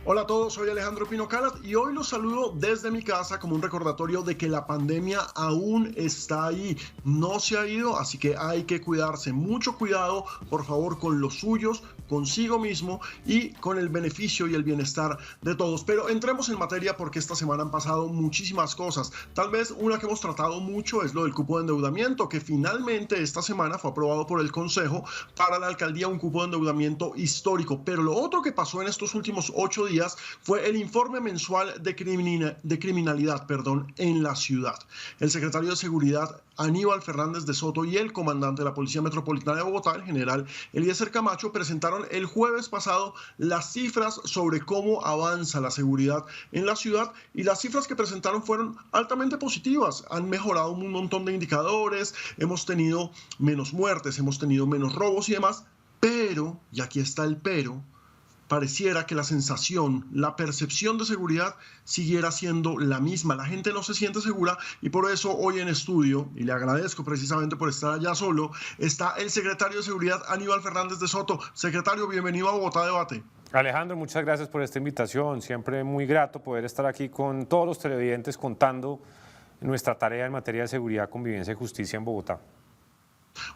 Hola a todos, soy Alejandro Pino Calas y hoy los saludo desde mi casa como un recordatorio de que la pandemia aún está ahí, no se ha ido, así que hay que cuidarse. Mucho cuidado, por favor, con los suyos, consigo mismo y con el beneficio y el bienestar de todos. Pero entremos en materia porque esta semana han pasado muchísimas cosas. Tal vez una que hemos tratado mucho es lo del cupo de endeudamiento, que finalmente esta semana fue aprobado por el Consejo para la alcaldía, un cupo de endeudamiento histórico. Pero lo otro que pasó en estos últimos 8 días fue el informe mensual de criminalidad en la ciudad. El secretario de Seguridad, Aníbal Fernández de Soto, y el comandante de la Policía Metropolitana de Bogotá, el general Eliezer Camacho, presentaron el jueves pasado las cifras sobre cómo avanza la seguridad en la ciudad, y las cifras que presentaron fueron altamente positivas. Han mejorado un montón de indicadores, hemos tenido menos muertes, hemos tenido menos robos y demás, pero, y aquí está el pero, pareciera que la sensación, la percepción de seguridad siguiera siendo la misma. La gente no se siente segura y por eso hoy en estudio, y le agradezco precisamente por estar allá solo, está el secretario de Seguridad, Aníbal Fernández de Soto. Secretario, bienvenido a Bogotá Debate. Alejandro, muchas gracias por esta invitación. Siempre muy grato poder estar aquí con todos los televidentes contando nuestra tarea en materia de seguridad, convivencia y justicia en Bogotá.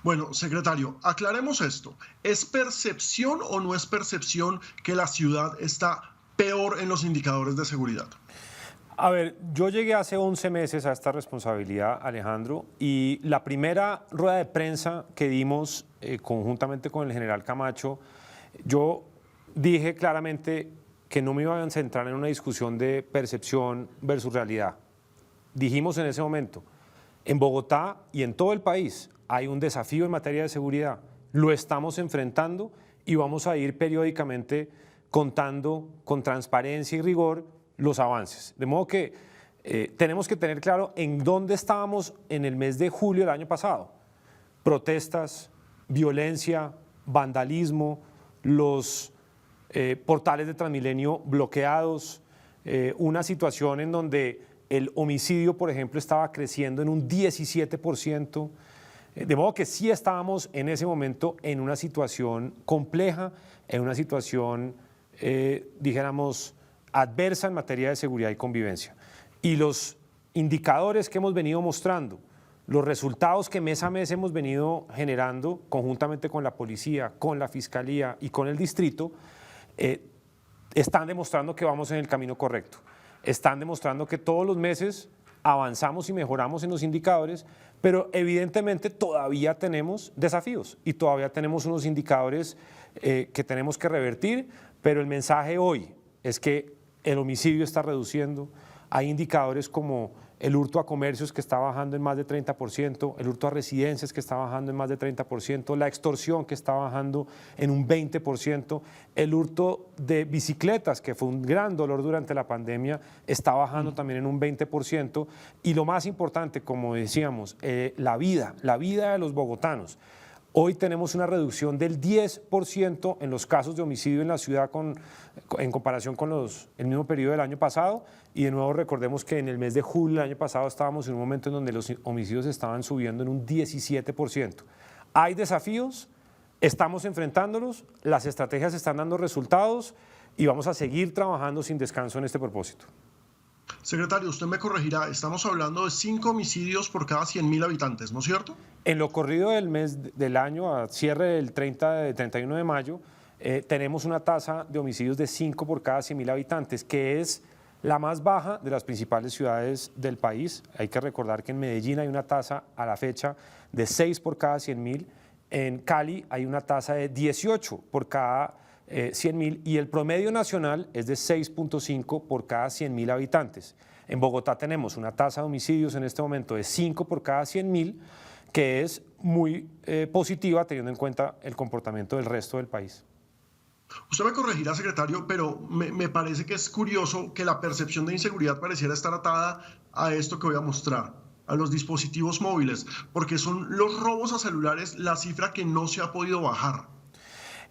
Bueno, secretario, aclaremos esto. ¿Es percepción o no es percepción que la ciudad está peor en los indicadores de seguridad? A ver, yo llegué hace 11 meses a esta responsabilidad, Alejandro, y la primera rueda de prensa que dimos conjuntamente con el general Camacho, yo dije claramente que no me iban a centrar en una discusión de percepción versus realidad. Dijimos en ese momento, en Bogotá y en todo el país hay un desafío en materia de seguridad, lo estamos enfrentando y vamos a ir periódicamente contando con transparencia y rigor los avances. De modo que tenemos que tener claro en dónde estábamos en el mes de julio del año pasado. Protestas, violencia, vandalismo, los portales de Transmilenio bloqueados, una situación en donde el homicidio, por ejemplo, estaba creciendo en un 17%. De modo que sí estábamos en ese momento en una situación compleja, en una situación, dijéramos, adversa en materia de seguridad y convivencia. Y los indicadores que hemos venido mostrando, los resultados que mes a mes hemos venido generando conjuntamente con la policía, con la fiscalía y con el distrito, están demostrando que vamos en el camino correcto. Están demostrando que todos los meses avanzamos y mejoramos en los indicadores, pero evidentemente todavía tenemos desafíos y todavía tenemos unos indicadores que tenemos que revertir, pero el mensaje hoy es que el homicidio está reduciendo, hay indicadores como el hurto a comercios que está bajando en más de 30%, el hurto a residencias que está bajando en más de 30%, la extorsión que está bajando en un 20%, el hurto de bicicletas, que fue un gran dolor durante la pandemia, está bajando también en un 20%, y lo más importante, como decíamos, la vida de los bogotanos. Hoy tenemos una reducción del 10% en los casos de homicidio en la ciudad en comparación con el mismo periodo del año pasado. Y de nuevo recordemos que en el mes de julio del año pasado estábamos en un momento en donde los homicidios estaban subiendo en un 17%. Hay desafíos, estamos enfrentándolos, las estrategias están dando resultados y vamos a seguir trabajando sin descanso en este propósito. Secretario, usted me corregirá, estamos hablando de 5 homicidios por cada 100.000 habitantes, ¿no es cierto? En lo corrido del mes del año, a cierre del 31 de mayo, tenemos una tasa de homicidios de 5 por cada 100.000 habitantes, que es la más baja de las principales ciudades del país. Hay que recordar que en Medellín hay una tasa a la fecha de 6 por cada 100.000, en Cali hay una tasa de 18 por cada 100.000 y el promedio nacional es de 6.5 por cada 100.000 habitantes. En Bogotá tenemos una tasa de homicidios en este momento de 5 por cada 100.000, que es muy positiva teniendo en cuenta el comportamiento del resto del país. Usted me corregirá, secretario, pero me parece que es curioso que la percepción de inseguridad pareciera estar atada a esto que voy a mostrar, a los dispositivos móviles, porque son los robos a celulares la cifra que no se ha podido bajar.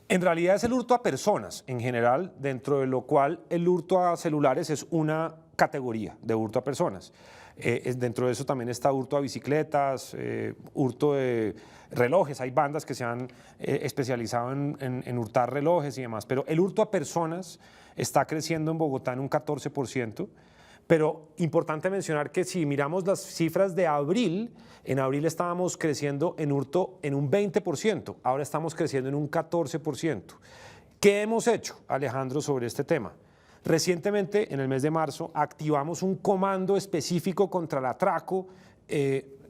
En realidad es el hurto a personas en general, dentro de lo cual el hurto a celulares es una categoría de hurto a personas. Dentro de eso también está hurto a bicicletas, hurto de relojes. Hay bandas que se han especializado en hurtar relojes y demás, pero el hurto a personas está creciendo en Bogotá en un 14%. Pero importante mencionar que si miramos las cifras de abril, en abril estábamos creciendo en hurto en un 20%, ahora estamos creciendo en un 14%. ¿Qué hemos hecho, Alejandro, sobre este tema? Recientemente, en el mes de marzo, activamos un comando específico contra el atraco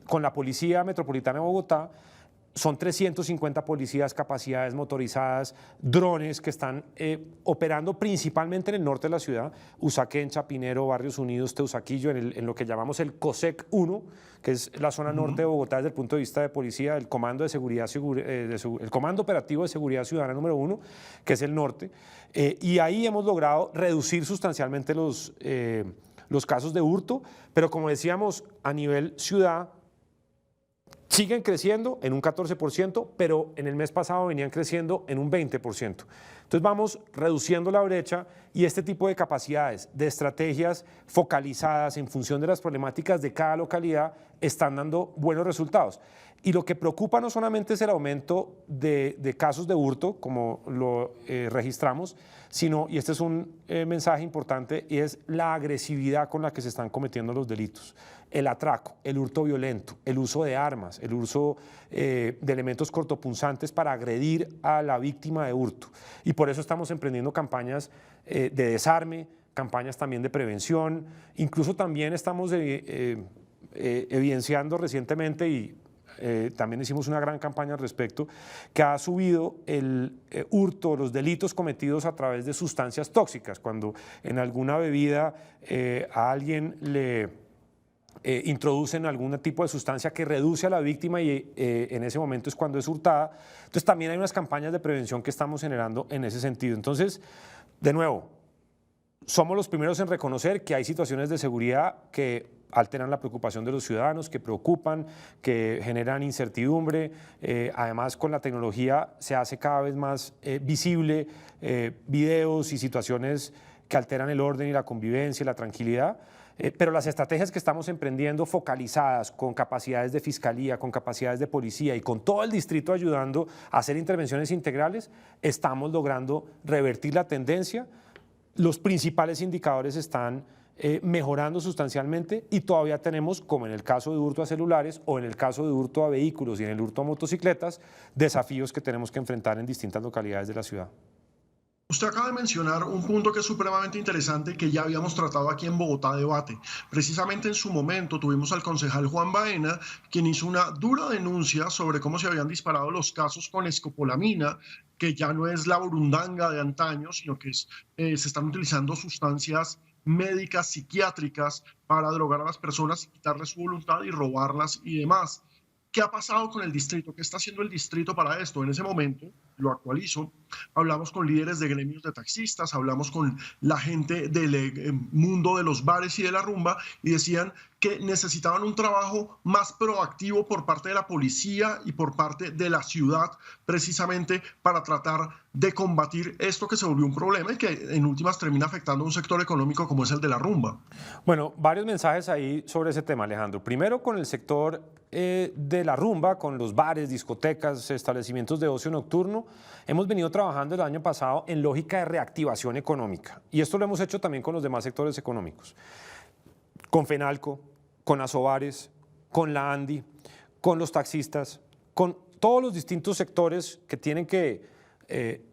con la Policía Metropolitana de Bogotá. Son 350 policías, capacidades motorizadas, drones que están operando principalmente en el norte de la ciudad, Usaquén, Chapinero, Barrios Unidos, Teusaquillo, en lo que llamamos el COSEC 1, que es la zona norte de Bogotá desde el punto de vista de policía, el Comando de Seguridad, el Comando Operativo de Seguridad Ciudadana número 1, que es el norte, y ahí hemos logrado reducir sustancialmente los casos de hurto, pero como decíamos, a nivel ciudad, siguen creciendo en un 14%, pero en el mes pasado venían creciendo en un 20%. Entonces vamos reduciendo la brecha y este tipo de capacidades, de estrategias focalizadas en función de las problemáticas de cada localidad están dando buenos resultados. Y lo que preocupa no solamente es el aumento de casos de hurto, como lo registramos, sino, y este es un mensaje importante, y es la agresividad con la que se están cometiendo los delitos. El atraco, el hurto violento, el uso de armas, el uso de elementos cortopunzantes para agredir a la víctima de hurto. Y por eso estamos emprendiendo campañas de desarme, campañas también de prevención, incluso también estamos evidenciando recientemente y también hicimos una gran campaña al respecto, que ha subido el hurto, los delitos cometidos a través de sustancias tóxicas. Cuando en alguna bebida a alguien le introducen algún tipo de sustancia que reduce a la víctima y en ese momento es cuando es hurtada. Entonces también hay unas campañas de prevención que estamos generando en ese sentido. Entonces, de nuevo, somos los primeros en reconocer que hay situaciones de seguridad que alteran la preocupación de los ciudadanos, que preocupan, que generan incertidumbre. Además, con la tecnología se hace cada vez más visible videos y situaciones que alteran el orden y la convivencia y la tranquilidad. Pero las estrategias que estamos emprendiendo focalizadas con capacidades de fiscalía, con capacidades de policía y con todo el distrito ayudando a hacer intervenciones integrales, estamos logrando revertir la tendencia. Los principales indicadores están mejorando sustancialmente y todavía tenemos, como en el caso de hurto a celulares o en el caso de hurto a vehículos y en el hurto a motocicletas, desafíos que tenemos que enfrentar en distintas localidades de la ciudad. Usted acaba de mencionar un punto que es supremamente interesante que ya habíamos tratado aquí en Bogotá Debate. Precisamente en su momento tuvimos al concejal Juan Baena, quien hizo una dura denuncia sobre cómo se habían disparado los casos con escopolamina, que ya no es la burundanga de antaño, sino que se están utilizando sustancias médicas, psiquiátricas, para drogar a las personas, quitarles su voluntad y robarlas y demás. ¿Qué ha pasado con el distrito? ¿Qué está haciendo el distrito para esto? En ese momento, lo actualizo, hablamos con líderes de gremios de taxistas, hablamos con la gente del mundo de los bares y de la rumba y decían que necesitaban un trabajo más proactivo por parte de la policía y por parte de la ciudad, precisamente para tratar de combatir esto que se volvió un problema y que en últimas termina afectando a un sector económico como es el de la rumba. Bueno, varios mensajes ahí sobre ese tema, Alejandro. Primero, con el sector de la rumba, con los bares, discotecas, establecimientos de ocio nocturno, hemos venido trabajando el año pasado en lógica de reactivación económica y esto lo hemos hecho también con los demás sectores económicos, con FENALCO, con Asobares, con la ANDI, con los taxistas, con todos los distintos sectores que tienen que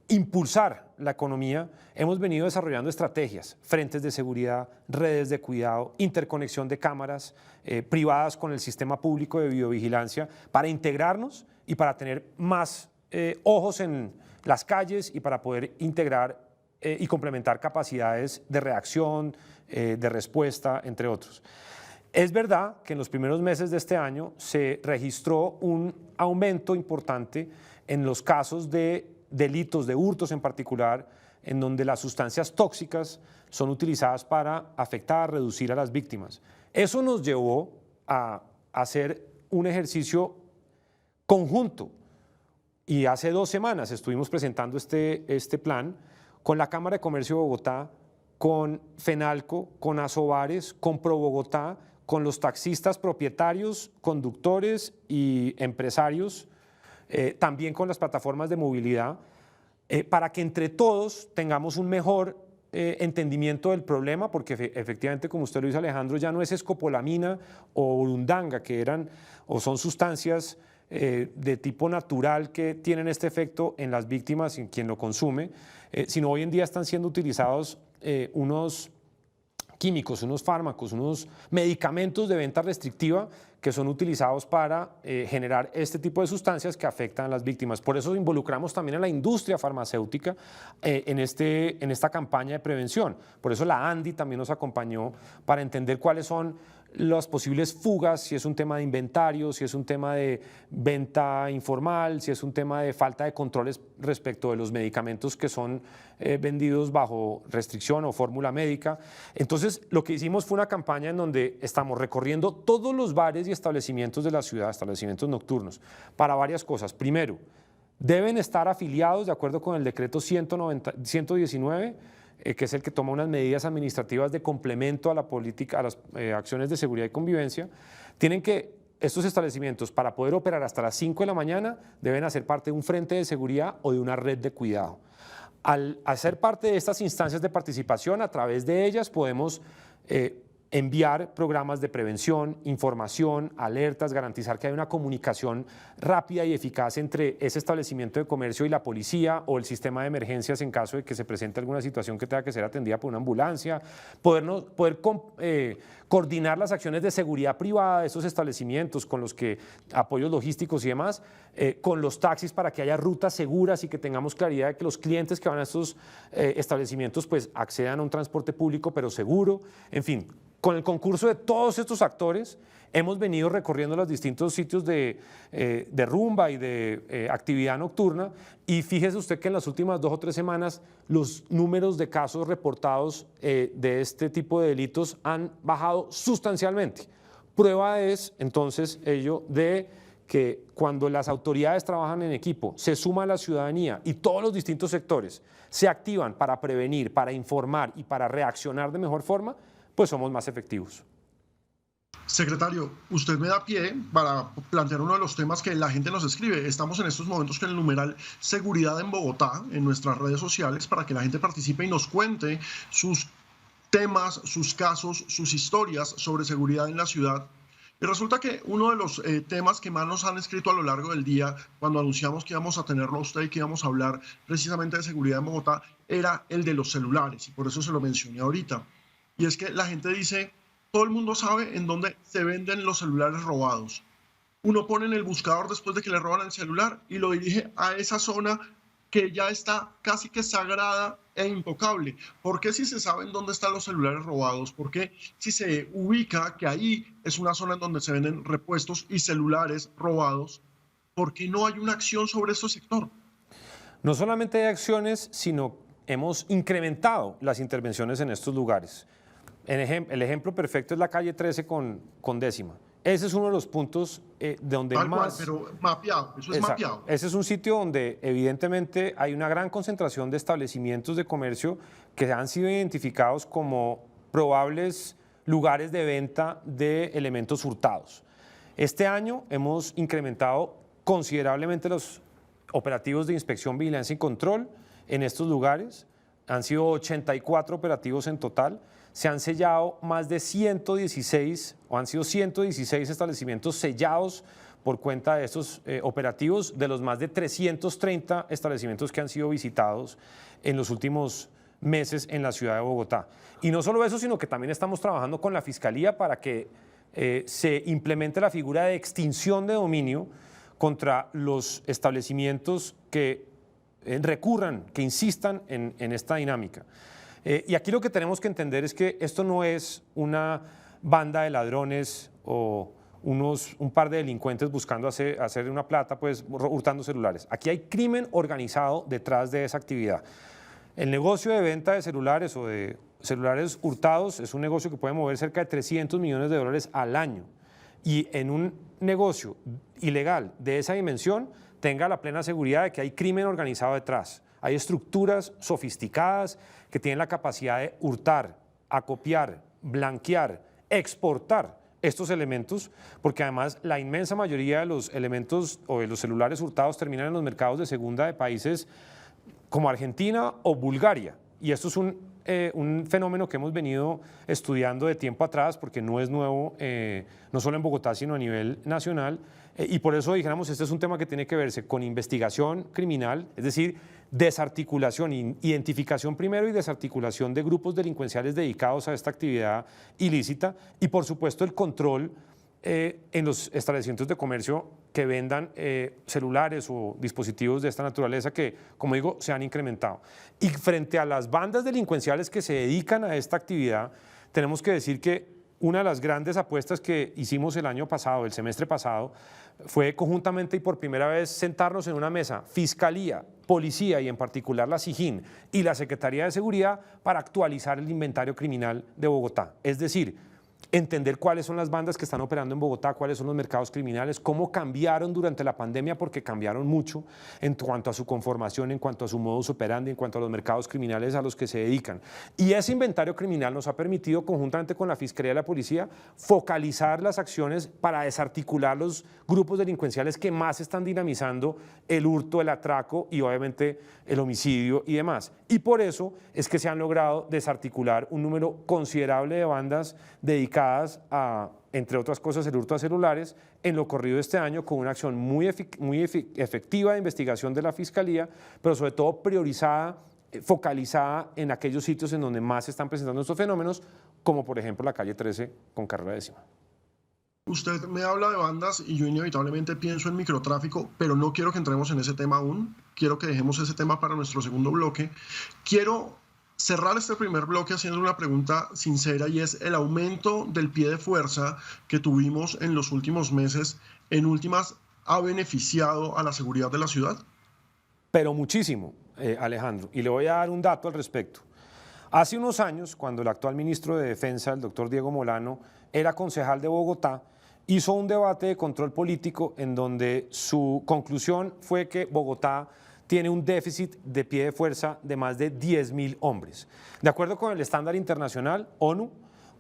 impulsar la economía. Hemos venido desarrollando estrategias, frentes de seguridad, redes de cuidado, interconexión de cámaras privadas con el sistema público de videovigilancia para integrarnos y para tener más ojos en las calles y para poder integrar y complementar capacidades de reacción, de respuesta, entre otros. Es verdad que en los primeros meses de este año se registró un aumento importante en los casos de delitos, de hurtos en particular, en donde las sustancias tóxicas son utilizadas para afectar, reducir a las víctimas. Eso nos llevó a hacer un ejercicio conjunto Y hace 2 semanas estuvimos presentando este plan con la Cámara de Comercio de Bogotá, con FENALCO, con Asobares, con ProBogotá, con los taxistas propietarios, conductores y empresarios, también con las plataformas de movilidad, para que entre todos tengamos un mejor entendimiento del problema, porque efectivamente, como usted lo dice, Alejandro, ya no es escopolamina o burundanga, que eran o son sustancias de tipo natural que tienen este efecto en las víctimas y en quien lo consume, sino hoy en día están siendo utilizados unos químicos, unos fármacos, unos medicamentos de venta restrictiva que son utilizados para generar este tipo de sustancias que afectan a las víctimas. Por eso involucramos también a la industria farmacéutica en esta campaña de prevención. Por eso la ANDI también nos acompañó para entender cuáles son las posibles fugas, si es un tema de inventario, si es un tema de venta informal, si es un tema de falta de controles respecto de los medicamentos que son vendidos bajo restricción o fórmula médica. Entonces, lo que hicimos fue una campaña en donde estamos recorriendo todos los bares y establecimientos de la ciudad, establecimientos nocturnos, para varias cosas. Primero, deben estar afiliados de acuerdo con el decreto 119, que es el que toma unas medidas administrativas de complemento a la política, a las acciones de seguridad y convivencia. Estos establecimientos, para poder operar hasta las 5 de la mañana, deben hacer parte de un frente de seguridad o de una red de cuidado. Al hacer parte de estas instancias de participación, a través de ellas podemos enviar programas de prevención, información, alertas, garantizar que hay una comunicación rápida y eficaz entre ese establecimiento de comercio y la policía o el sistema de emergencias en caso de que se presente alguna situación que tenga que ser atendida por una ambulancia, poder coordinar las acciones de seguridad privada de esos establecimientos con los que apoyos logísticos y demás, con los taxis para que haya rutas seguras y que tengamos claridad de que los clientes que van a estos establecimientos pues accedan a un transporte público pero seguro, en fin. Con el concurso de todos estos actores, hemos venido recorriendo los distintos sitios de rumba y de actividad nocturna, y fíjese usted que en las últimas 2 o 3 semanas los números de casos reportados de este tipo de delitos han bajado sustancialmente. Prueba es entonces ello de que cuando las autoridades trabajan en equipo, se suma la ciudadanía y todos los distintos sectores se activan para prevenir, para informar y para reaccionar de mejor forma, pues somos más efectivos. Secretario, usted me da pie para plantear uno de los temas que la gente nos escribe. Estamos en estos momentos con el numeral Seguridad en Bogotá en nuestras redes sociales para que la gente participe y nos cuente sus temas, sus casos, sus historias sobre seguridad en la ciudad. Y resulta que uno de los temas que más nos han escrito a lo largo del día, cuando anunciamos que íbamos a tenerlo a usted y que íbamos a hablar precisamente de seguridad en Bogotá, era el de los celulares, y por eso se lo mencioné ahorita. Y es que la gente dice, todo el mundo sabe en dónde se venden los celulares robados. Uno pone en el buscador después de que le roban el celular y lo dirige a esa zona que ya está casi que sagrada e intocable. ¿Por qué si se sabe en dónde están los celulares robados? ¿Por qué si se ubica que ahí es una zona en donde se venden repuestos y celulares robados? ¿Por qué no hay una acción sobre ese sector? No solamente hay acciones, sino hemos incrementado las intervenciones en estos lugares. El ejemplo perfecto es la calle 13 con 10ª. Ese es uno de los puntos donde Tal más... cual, pero mapeado, eso es Exacto. mapeado. Ese es un sitio donde evidentemente hay una gran concentración de establecimientos de comercio que han sido identificados como probables lugares de venta de elementos hurtados. Este año hemos incrementado considerablemente los operativos de inspección, vigilancia y control en estos lugares. Han sido 84 operativos en total. Se han sellado más de 116, o han sido 116 establecimientos sellados por cuenta de estos operativos, de los más de 330 establecimientos que han sido visitados en los últimos meses en la ciudad de Bogotá. Y no solo eso, sino que también estamos trabajando con la Fiscalía para que se implemente la figura de extinción de dominio contra los establecimientos que recurran, que insistan en esta dinámica. Y aquí lo que tenemos que entender es que esto no es una banda de ladrones o un par de delincuentes buscando hacer una plata, pues hurtando celulares. Aquí hay crimen organizado detrás de esa actividad. El negocio de venta de celulares o de celulares hurtados es un negocio que puede mover cerca de 300 millones de dólares al año. Y en un negocio ilegal de esa dimensión tenga la plena seguridad de que hay crimen organizado detrás. Hay estructuras sofisticadas que tienen la capacidad de hurtar, acopiar, blanquear, exportar estos elementos, porque además la inmensa mayoría de los elementos o de los celulares hurtados terminan en los mercados de segunda de países como Argentina o Bulgaria. Y esto es un fenómeno que hemos venido estudiando de tiempo atrás, porque no es nuevo, no solo en Bogotá, sino a nivel nacional. Y por eso dijéramos, este es un tema que tiene que verse con investigación criminal, es decir, desarticulación, identificación primero y desarticulación de grupos delincuenciales dedicados a esta actividad ilícita y por supuesto el control en los establecimientos de comercio que vendan celulares o dispositivos de esta naturaleza que, como digo, se han incrementado. Y frente a las bandas delincuenciales que se dedican a esta actividad, tenemos que decir que una de las grandes apuestas que hicimos el año pasado, el semestre pasado, fue conjuntamente y por primera vez sentarnos en una mesa, Fiscalía, Policía y en particular la SIJIN y la Secretaría de Seguridad para actualizar el inventario criminal de Bogotá. Es decir, entender cuáles son las bandas que están operando en Bogotá, cuáles son los mercados criminales, cómo cambiaron durante la pandemia, porque cambiaron mucho en cuanto a su conformación, en cuanto a su modus operandi, en cuanto a los mercados criminales a los que se dedican. Y ese inventario criminal nos ha permitido, conjuntamente con la Fiscalía y la Policía, focalizar las acciones para desarticular los grupos delincuenciales que más están dinamizando el hurto, el atraco y obviamente el homicidio y demás. Y por eso es que se han logrado desarticular un número considerable de bandas dedicadas a, entre otras cosas, el hurto a celulares en lo corrido de este año con una acción muy efectiva de investigación de la Fiscalía, pero sobre todo priorizada, focalizada en aquellos sitios en donde más se están presentando estos fenómenos, como por ejemplo la calle 13 con carrera décima. Usted me habla de bandas y yo inevitablemente pienso en microtráfico, pero no quiero que entremos en ese tema aún. Quiero que dejemos ese tema para nuestro segundo bloque. Quiero cerrar este primer bloque haciendo una pregunta sincera y es el aumento del pie de fuerza que tuvimos en los últimos meses, en últimas, ¿ha beneficiado a la seguridad de la ciudad? Pero muchísimo, Alejandro, y le voy a dar un dato al respecto. Hace unos años, cuando el actual ministro de Defensa, el doctor Diego Molano, era concejal de Bogotá, hizo un debate de control político en donde su conclusión fue que Bogotá tiene un déficit de pie de fuerza de más de 10.000 hombres. De acuerdo con el estándar internacional, ONU,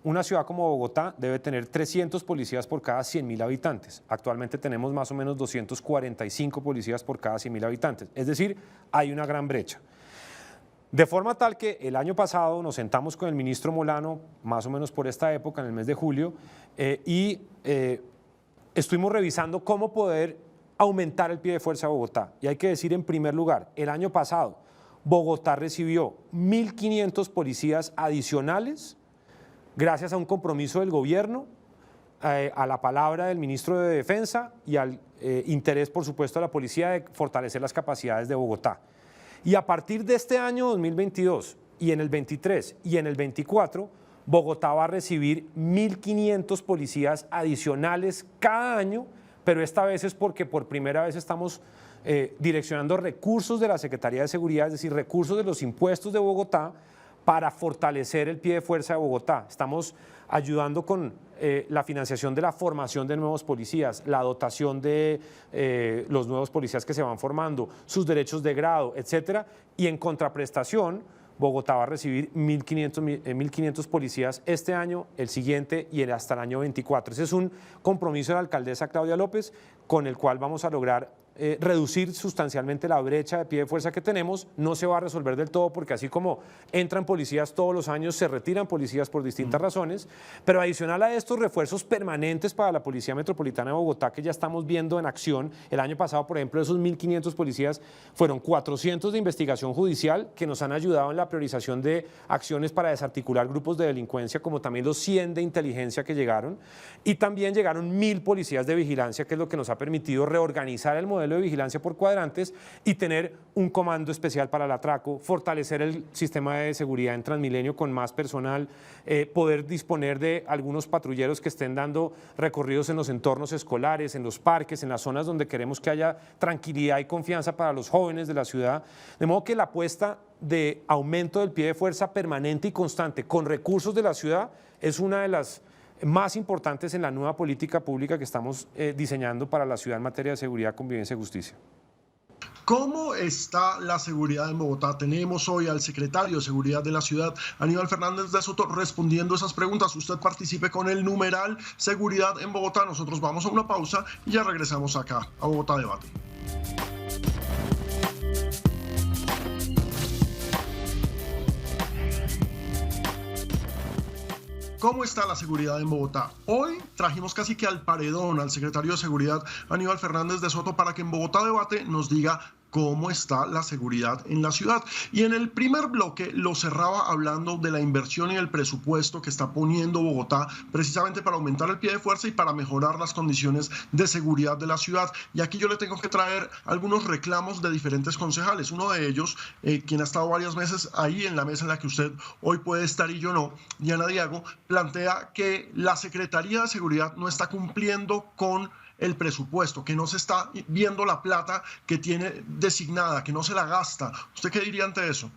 una ciudad como Bogotá debe tener 300 policías por cada 100.000 habitantes. Actualmente tenemos más o menos 245 policías por cada 100.000 habitantes. Es decir, hay una gran brecha. De forma tal que el año pasado nos sentamos con el ministro Molano, más o menos por esta época, en el mes de julio, estuvimos revisando cómo poder aumentar el pie de fuerza de Bogotá. Y hay que decir en primer lugar, el año pasado Bogotá recibió 1.500 policías adicionales gracias a un compromiso del gobierno, a la palabra del ministro de Defensa y al interés, por supuesto, de la policía de fortalecer las capacidades de Bogotá. Y a partir de este año 2022 y en el 23 y en el 24, Bogotá va a recibir 1.500 policías adicionales cada año, pero esta vez es porque por primera vez estamos direccionando recursos de la Secretaría de Seguridad, es decir, recursos de los impuestos de Bogotá para fortalecer el pie de fuerza de Bogotá. Estamos ayudando con la financiación de la formación de nuevos policías, la dotación de los nuevos policías que se van formando, sus derechos de grado, etcétera, y en contraprestación, Bogotá va a recibir 1.500 policías este año, el siguiente y hasta el año 24. Ese es un compromiso de la alcaldesa Claudia López con el cual vamos a lograr reducir sustancialmente la brecha de pie de fuerza que tenemos. No se va a resolver del todo porque así como entran policías todos los años, se retiran policías por distintas razones, pero adicional a estos refuerzos permanentes para la Policía Metropolitana de Bogotá que ya estamos viendo en acción, el año pasado, por ejemplo, esos 1.500 policías fueron 400 de investigación judicial que nos han ayudado en la priorización de acciones para desarticular grupos de delincuencia, como también los 100 de inteligencia que llegaron, y también llegaron 1.000 policías de vigilancia, que es lo que nos ha permitido reorganizar el modelo de vigilancia por cuadrantes y tener un comando especial para el atraco, fortalecer el sistema de seguridad en Transmilenio con más personal, poder disponer de algunos patrulleros que estén dando recorridos en los entornos escolares, en los parques, en las zonas donde queremos que haya tranquilidad y confianza para los jóvenes de la ciudad. De modo que la apuesta de aumento del pie de fuerza permanente y constante con recursos de la ciudad es una de las más importantes en la nueva política pública que estamos diseñando para la ciudad en materia de seguridad, convivencia y justicia. ¿Cómo está la seguridad en Bogotá? Tenemos hoy al secretario de Seguridad de la ciudad, Aníbal Fernández de Soto, respondiendo esas preguntas. Usted participe con el numeral Seguridad en Bogotá. Nosotros vamos a una pausa y ya regresamos acá a Bogotá Debate. ¿Cómo está la seguridad en Bogotá? Hoy trajimos casi que al paredón al secretario de Seguridad, Aníbal Fernández de Soto, para que en Bogotá Debate nos diga cómo está la seguridad en la ciudad. Y en el primer bloque lo cerraba hablando de la inversión y el presupuesto que está poniendo Bogotá precisamente para aumentar el pie de fuerza y para mejorar las condiciones de seguridad de la ciudad. Y aquí yo le tengo que traer algunos reclamos de diferentes concejales. Uno de ellos, quien ha estado varias veces ahí en la mesa en la que usted hoy puede estar y yo no, Diana Diago, plantea que la Secretaría de Seguridad no está cumpliendo con el presupuesto, que no se está viendo la plata que tiene designada, que no se la gasta. ¿Usted qué diría ante eso?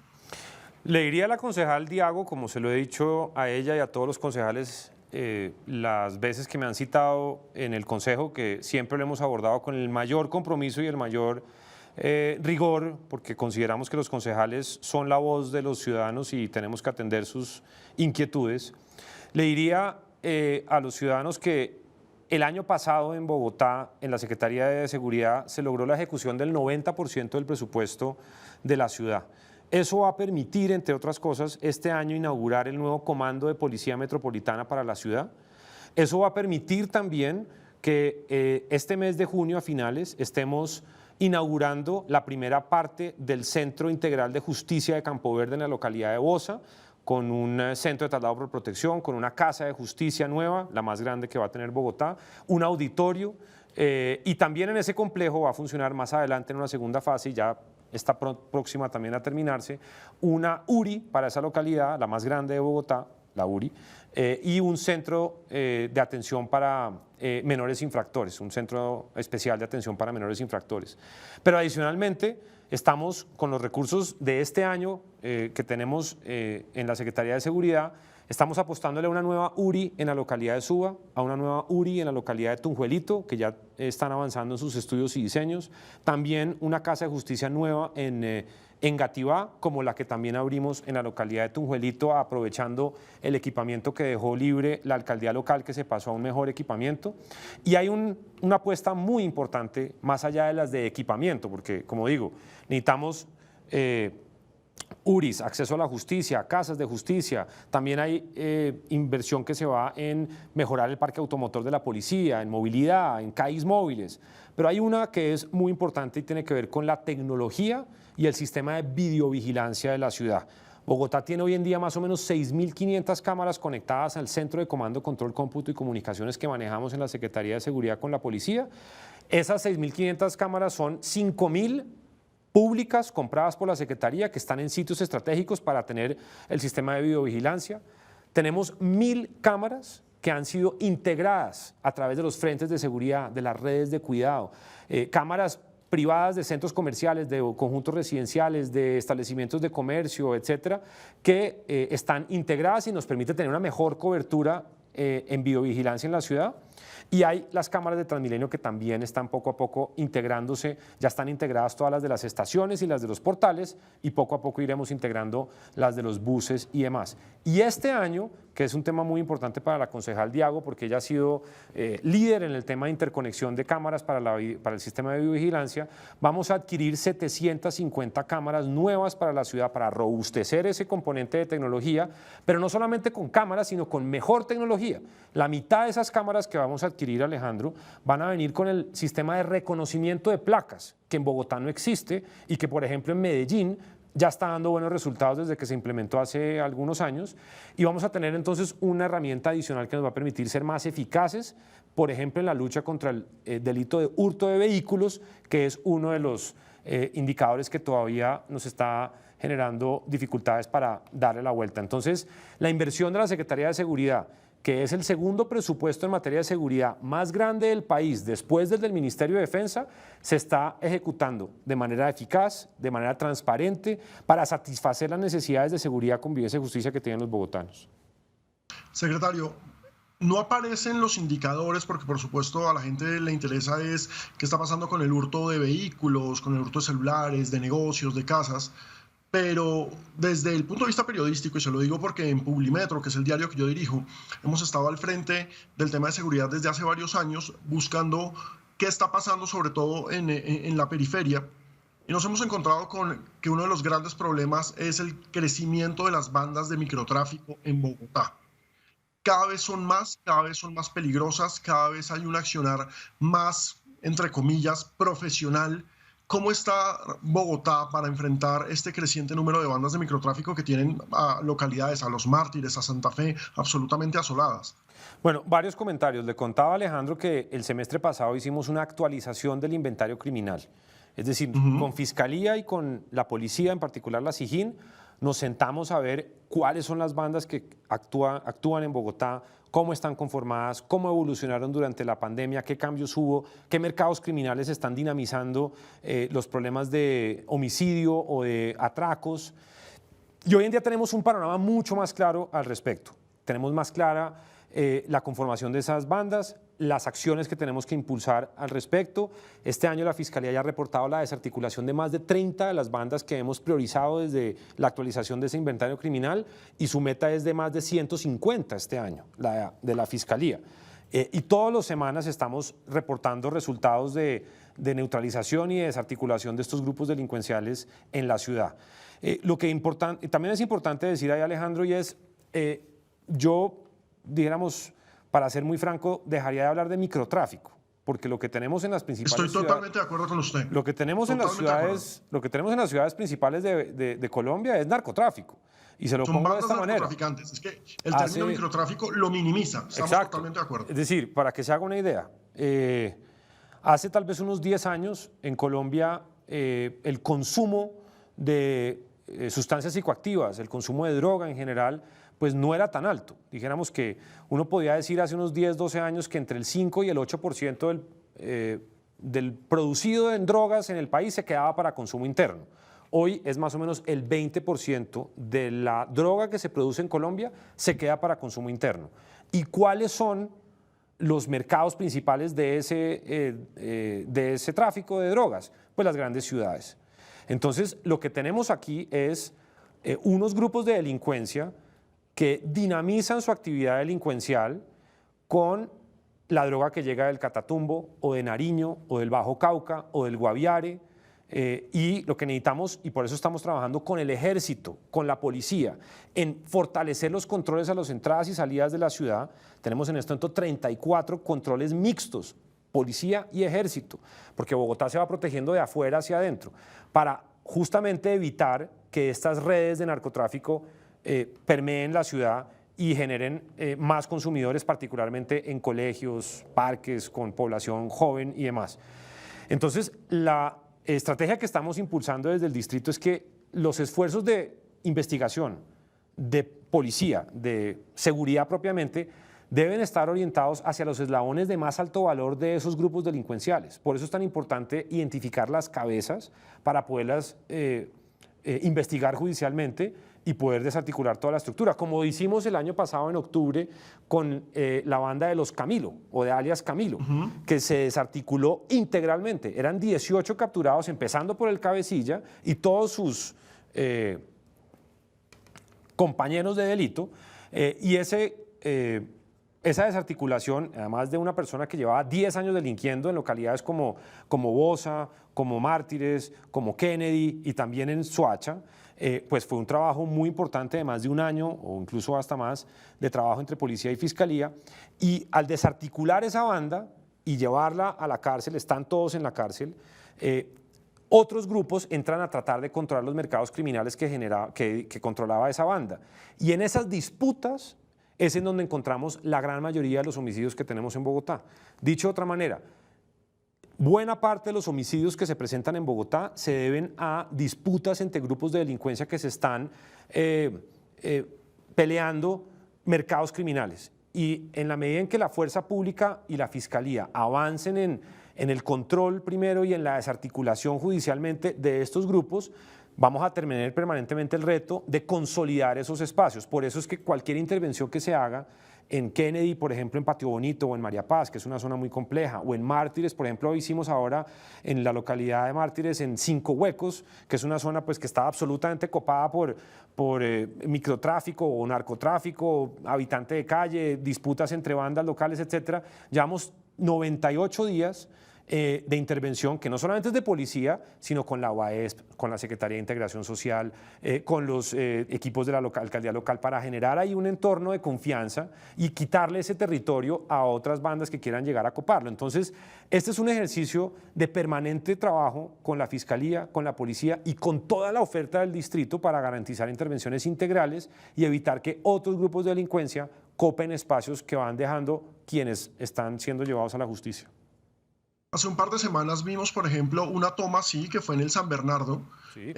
Le diría a la concejal Diago, como se lo he dicho a ella y a todos los concejales las veces que me han citado en el consejo, que siempre lo hemos abordado con el mayor compromiso y el mayor rigor, porque consideramos que los concejales son la voz de los ciudadanos y tenemos que atender sus inquietudes. Le diría a los ciudadanos que el año pasado en Bogotá, en la Secretaría de Seguridad, se logró la ejecución del 90% del presupuesto de la ciudad. Eso va a permitir, entre otras cosas, este año inaugurar el nuevo Comando de Policía Metropolitana para la ciudad. Eso va a permitir también que este mes de junio, a finales, estemos inaugurando la primera parte del Centro Integral de Justicia de Campo Verde en la localidad de Bosa, con un centro de traslado por protección, con una casa de justicia nueva, la más grande que va a tener Bogotá, un auditorio, y también en ese complejo va a funcionar más adelante en una segunda fase, y ya está próxima también a terminarse, una URI para esa localidad, la más grande de Bogotá, la URI, y un centro de atención para menores infractores, un centro especial de atención para menores infractores. Pero adicionalmente, estamos con los recursos de este año que tenemos en la Secretaría de Seguridad, estamos apostándole a una nueva URI en la localidad de Suba, a una nueva URI en la localidad de Tunjuelito, que ya están avanzando en sus estudios y diseños, también una casa de justicia nueva en Gativá, como la que también abrimos en la localidad de Tunjuelito, aprovechando el equipamiento que dejó libre la alcaldía local, que se pasó a un mejor equipamiento. Y hay una apuesta muy importante, más allá de las de equipamiento, porque, como digo, necesitamos URIs, acceso a la justicia, casas de justicia, también hay inversión que se va en mejorar el parque automotor de la policía, en movilidad, en CAIs móviles, pero hay una que es muy importante y tiene que ver con la tecnología y el sistema de videovigilancia de la ciudad. Bogotá tiene hoy en día más o menos 6.500 cámaras conectadas al Centro de Comando, Control, Cómputo y Comunicaciones que manejamos en la Secretaría de Seguridad con la Policía. Esas 6.500 cámaras son 5.000 públicas compradas por la Secretaría que están en sitios estratégicos para tener el sistema de videovigilancia. Tenemos 1.000 cámaras que han sido integradas a través de los frentes de seguridad, de las redes de cuidado, cámaras privadas de centros comerciales, de conjuntos residenciales, de establecimientos de comercio, etcétera, que están integradas y nos permite tener una mejor cobertura en videovigilancia en la ciudad. Y hay las cámaras de Transmilenio que también están poco a poco integrándose, ya están integradas todas las de las estaciones y las de los portales, y poco a poco iremos integrando las de los buses y demás. Y este año, que es un tema muy importante para la concejal Diago, porque ella ha sido líder en el tema de interconexión de cámaras para el sistema de videovigilancia, vamos a adquirir 750 cámaras nuevas para la ciudad para robustecer ese componente de tecnología, pero no solamente con cámaras, sino con mejor tecnología. La mitad de esas cámaras que vamos a adquirir, Alejandro, van a venir con el sistema de reconocimiento de placas, que en Bogotá no existe y que, por ejemplo, en Medellín ya está dando buenos resultados desde que se implementó hace algunos años, y vamos a tener entonces una herramienta adicional que nos va a permitir ser más eficaces, por ejemplo, en la lucha contra el delito de hurto de vehículos, que es uno de los indicadores que todavía nos está generando dificultades para darle la vuelta. Entonces, la inversión de la Secretaría de Seguridad, que es el segundo presupuesto en materia de seguridad más grande del país después del Ministerio de Defensa, se está ejecutando de manera eficaz, de manera transparente, para satisfacer las necesidades de seguridad, convivencia y justicia que tienen los bogotanos. Secretario, No aparecen los indicadores porque por supuesto a la gente le interesa es qué está pasando con el hurto de vehículos, con el hurto de celulares, de negocios, de casas, pero desde el punto de vista periodístico, y se lo digo porque en Publimetro, que es el diario que yo dirijo, hemos estado al frente del tema de seguridad desde hace varios años, buscando qué está pasando sobre todo en la periferia. Y nos hemos encontrado con que uno de los grandes problemas es el crecimiento de las bandas de microtráfico en Bogotá. Cada vez son más peligrosas, cada vez hay un accionar más, entre comillas, profesional. ¿Cómo está Bogotá para enfrentar este creciente número de bandas de microtráfico que tienen a localidades, a Los Mártires, a Santa Fe, absolutamente asoladas? Bueno, varios comentarios. Le contaba a Alejandro que el semestre pasado hicimos una actualización del inventario criminal. Es decir, con Fiscalía y con la policía, en particular la SIJÍN, nos sentamos a ver cuáles son las bandas que actúan en Bogotá, cómo están conformadas, cómo evolucionaron durante la pandemia, qué cambios hubo, qué mercados criminales están dinamizando los problemas de homicidio o de atracos. Y hoy en día tenemos un panorama mucho más claro al respecto. Tenemos más clara la conformación de esas bandas, las acciones que tenemos que impulsar al respecto. Este año la Fiscalía ya ha reportado la desarticulación de más de 30 de las bandas que hemos priorizado desde la actualización de ese inventario criminal y su meta es de más de 150 este año, la de la Fiscalía. Y todas las semanas estamos reportando resultados de neutralización y de desarticulación de estos grupos delincuenciales en la ciudad. Lo que también es importante decir ahí, Alejandro, y es, yo, dijéramos, para ser muy franco, dejaría de hablar de microtráfico, porque lo que tenemos en las principales Estoy totalmente de acuerdo con usted. Lo que tenemos en las ciudades principales de Colombia es narcotráfico. Y se lo pongo de esta manera. Es que el término microtráfico lo minimiza. Estamos totalmente de acuerdo. Es decir, para que se haga una idea, hace tal vez unos 10 años en Colombia el consumo de sustancias psicoactivas, el consumo de droga en general, pues no era tan alto. Dijéramos que uno podía decir hace unos 10, 12 años que entre el 5 y el 8% del producido en drogas en el país se quedaba para consumo interno. Hoy es más o menos el 20% de la droga que se produce en Colombia se queda para consumo interno. ¿Y cuáles son los mercados principales de ese tráfico de drogas? Pues las grandes ciudades. Entonces, lo que tenemos aquí es unos grupos de delincuencia que dinamizan su actividad delincuencial con la droga que llega del Catatumbo o de Nariño o del Bajo Cauca o del Guaviare, y lo que necesitamos, y por eso estamos trabajando con el ejército, con la policía, en fortalecer los controles a las entradas y salidas de la ciudad. Tenemos en este momento 34 controles mixtos, policía y ejército, porque Bogotá se va protegiendo de afuera hacia adentro, para justamente evitar que estas redes de narcotráfico permeen la ciudad y generen más consumidores, particularmente en colegios, parques, con población joven y demás. Entonces, la estrategia que estamos impulsando desde el distrito es que los esfuerzos de investigación, de policía, de seguridad propiamente, deben estar orientados hacia los eslabones de más alto valor de esos grupos delincuenciales. Por eso es tan importante identificar las cabezas para poderlas investigar judicialmente y poder desarticular toda la estructura, como hicimos el año pasado en octubre con la banda de los Camilo, o de alias Camilo, que se desarticuló integralmente. Eran 18 capturados, empezando por el cabecilla y todos sus compañeros de delito, y esa desarticulación, además de una persona que llevaba 10 años delinquiendo en localidades como Bosa, como Mártires, como Kennedy y también en Soacha, pues fue un trabajo muy importante de más de un año o incluso hasta más de trabajo entre policía y fiscalía, y al desarticular esa banda y llevarla a la cárcel, están todos en la cárcel, otros grupos entran a tratar de controlar los mercados criminales que controlaba esa banda, y en esas disputas es en donde encontramos la gran mayoría de los homicidios que tenemos en Bogotá. Dicho de otra manera, buena parte de los homicidios que se presentan en Bogotá se deben a disputas entre grupos de delincuencia que se están peleando mercados criminales. Y en la medida en que la fuerza pública y la fiscalía avancen en el control primero y en la desarticulación judicialmente de estos grupos, vamos a tener permanentemente el reto de consolidar esos espacios. Por eso es que cualquier intervención que se haga en Kennedy, por ejemplo, en Patio Bonito o en María Paz, que es una zona muy compleja, o en Mártires, por ejemplo, hicimos ahora en la localidad de Mártires en Cinco Huecos, que es una zona pues, que está absolutamente copada por microtráfico o narcotráfico, habitante de calle, disputas entre bandas locales, etcétera. Llevamos 98 días de intervención, que no solamente es de policía, sino con la UAESP, con la Secretaría de Integración Social, con los equipos de la alcaldía local, para generar ahí un entorno de confianza y quitarle ese territorio a otras bandas que quieran llegar a coparlo. Entonces, este es un ejercicio de permanente trabajo con la Fiscalía, con la Policía y con toda la oferta del distrito para garantizar intervenciones integrales y evitar que otros grupos de delincuencia copen espacios que van dejando quienes están siendo llevados a la justicia. Hace un par de semanas vimos, por ejemplo, una toma así, que fue en el San Bernardo. Sí.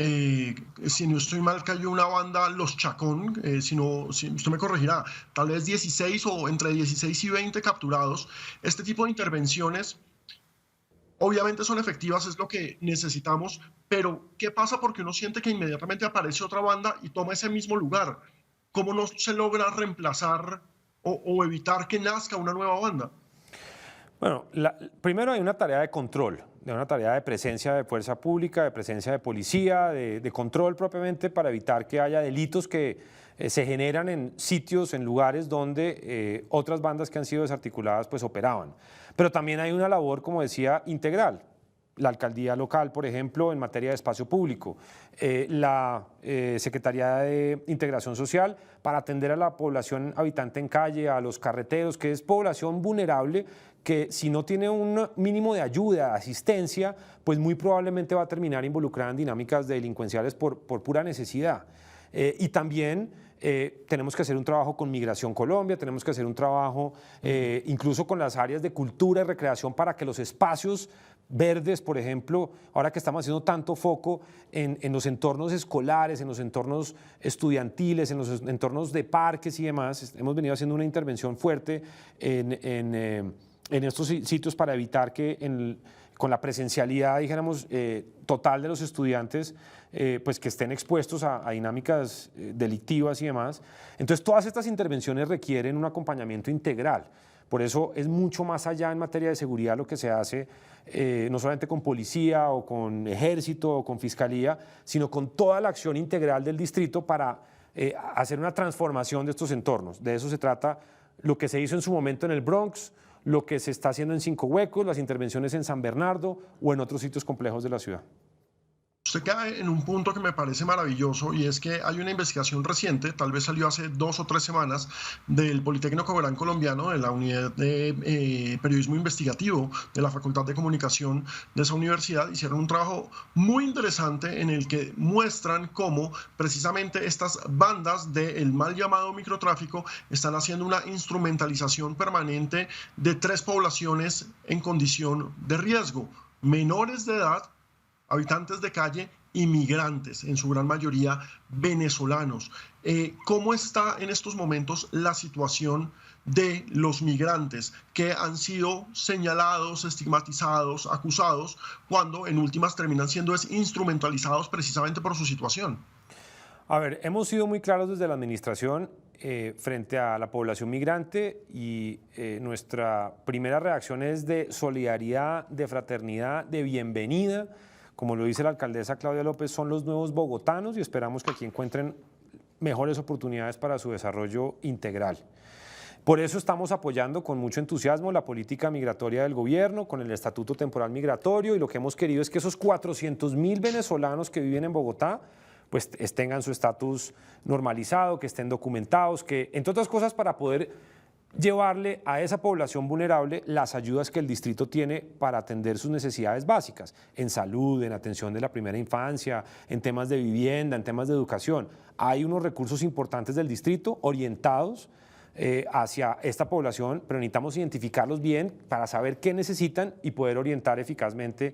Si no estoy mal, cayó una banda, Los Chacón, si usted me corregirá, tal vez 16 o entre 16 y 20 capturados. Este tipo de intervenciones obviamente son efectivas, es lo que necesitamos, pero ¿qué pasa? Porque uno siente que inmediatamente aparece otra banda y toma ese mismo lugar. ¿Cómo no se logra reemplazar o evitar que nazca una nueva banda? Bueno, primero hay una tarea de control, de una tarea de presencia de fuerza pública, de presencia de policía, de control propiamente para evitar que haya delitos que se generan en sitios, en lugares donde otras bandas que han sido desarticuladas pues operaban. Pero también hay una labor, como decía, integral. La alcaldía local, por ejemplo, en materia de espacio público, la Secretaría de Integración Social para atender a la población habitante en calle, a los carreteros, que es población vulnerable que si no tiene un mínimo de ayuda, asistencia, pues muy probablemente va a terminar involucrada en dinámicas delincuenciales por pura necesidad. Y también tenemos que hacer un trabajo con Migración Colombia, tenemos que hacer un trabajo incluso con las áreas de cultura y recreación para que los espacios verdes, por ejemplo, ahora que estamos haciendo tanto foco en los entornos escolares, en los entornos estudiantiles, en los entornos de parques y demás, hemos venido haciendo una intervención fuerte en estos sitios para evitar que con la presencialidad, dijéramos, total de los estudiantes, pues que estén expuestos a dinámicas delictivas y demás. Entonces, todas estas intervenciones requieren un acompañamiento integral. Por eso es mucho más allá en materia de seguridad lo que se hace, no solamente con policía o con ejército o con fiscalía, sino con toda la acción integral del distrito para hacer una transformación de estos entornos. De eso se trata lo que se hizo en su momento en el Bronx, lo que se está haciendo en Cinco Huecos, las intervenciones en San Bernardo o en otros sitios complejos de la ciudad. Usted cae en un punto que me parece maravilloso y es que hay una investigación reciente, tal vez salió hace 2 o 3 semanas, del Politécnico Gran Colombiano, de la unidad de periodismo investigativo de la Facultad de Comunicación de esa universidad. Hicieron un trabajo muy interesante en el que muestran cómo precisamente estas bandas del mal llamado microtráfico están haciendo una instrumentalización permanente de 3 poblaciones en condición de riesgo: menores de edad, habitantes de calle y migrantes, en su gran mayoría venezolanos. ¿Cómo está en estos momentos la situación de los migrantes que han sido señalados, estigmatizados, acusados, cuando en últimas terminan siendo instrumentalizados precisamente por su situación? A ver, hemos sido muy claros desde la administración frente a la población migrante y nuestra primera reacción es de solidaridad, de fraternidad, de bienvenida. Como lo dice la alcaldesa Claudia López, son los nuevos bogotanos y esperamos que aquí encuentren mejores oportunidades para su desarrollo integral. Por eso estamos apoyando con mucho entusiasmo la política migratoria del gobierno, con el Estatuto Temporal Migratorio, y lo que hemos querido es que esos 400.000 venezolanos que viven en Bogotá pues tengan su estatus normalizado, que estén documentados, que entre otras cosas para poder llevarle a esa población vulnerable las ayudas que el distrito tiene para atender sus necesidades básicas, en salud, en atención de la primera infancia, en temas de vivienda, en temas de educación. Hay unos recursos importantes del distrito orientados hacia esta población, pero necesitamos identificarlos bien para saber qué necesitan y poder orientar eficazmente